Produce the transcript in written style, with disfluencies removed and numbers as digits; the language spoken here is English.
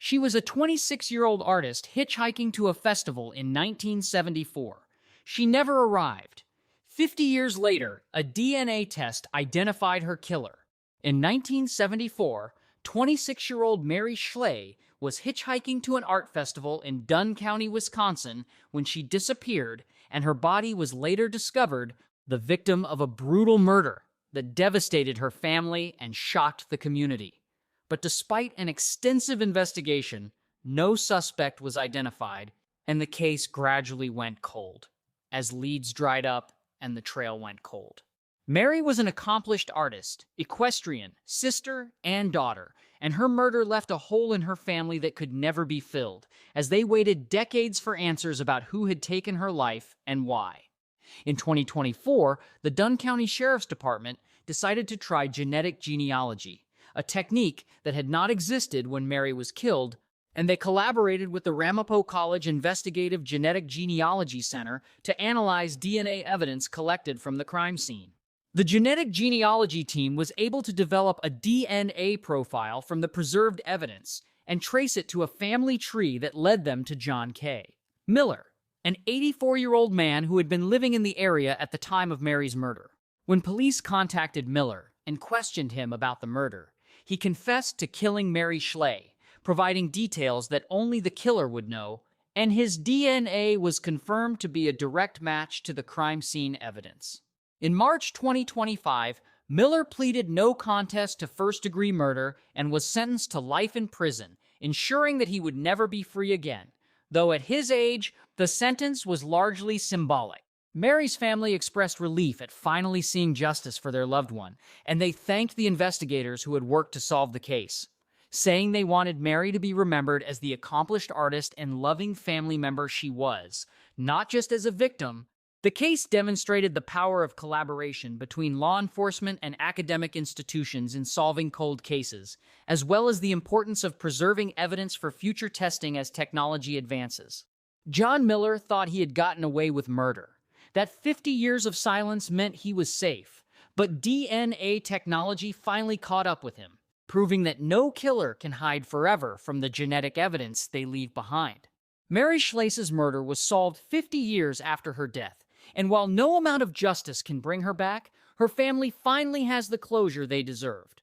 She was a 26-year-old artist hitchhiking to a festival in 1974. She never arrived. 50 years later, a DNA test identified her killer. In 1974, 26-year-old Mary Schlais was hitchhiking to an art festival in Dunn County, Wisconsin, when she disappeared, and her body was later discovered the victim of a brutal murder that devastated her family and shocked the community. But despite an extensive investigation, no suspect was identified, and the case gradually went cold, as leads dried up and the trail went cold. Mary was an accomplished artist, equestrian, sister, and daughter, and her murder left a hole in her family that could never be filled, as they waited decades for answers about who had taken her life and why. In 2024, the Dunn County Sheriff's Department decided to try genetic genealogy, a technique that had not existed when Mary was killed, and they collaborated with the Ramapo College Investigative Genetic Genealogy Center to analyze DNA evidence collected from the crime scene. The genetic genealogy team was able to develop a DNA profile from the preserved evidence and trace it to a family tree that led them to John K. Miller, an 84-year-old man who had been living in the area at the time of Mary's murder. When police contacted Miller and questioned him about the murder, he confessed to killing Mary Schlais, providing details that only the killer would know, and his DNA was confirmed to be a direct match to the crime scene evidence. In March 2025, Miller pleaded no contest to first-degree murder and was sentenced to life in prison, ensuring that he would never be free again, though at his age, the sentence was largely symbolic. Mary's family expressed relief at finally seeing justice for their loved one, and they thanked the investigators who had worked to solve the case, saying they wanted Mary to be remembered as the accomplished artist and loving family member she was, not just as a victim. The case demonstrated the power of collaboration between law enforcement and academic institutions in solving cold cases, as well as the importance of preserving evidence for future testing as technology advances. John Miller thought he had gotten away with murder, that 50 years of silence meant he was safe, but DNA technology finally caught up with him, proving that no killer can hide forever from the genetic evidence they leave behind. Mary Schlais's murder was solved 50 years after her death, and while no amount of justice can bring her back, her family finally has the closure they deserved.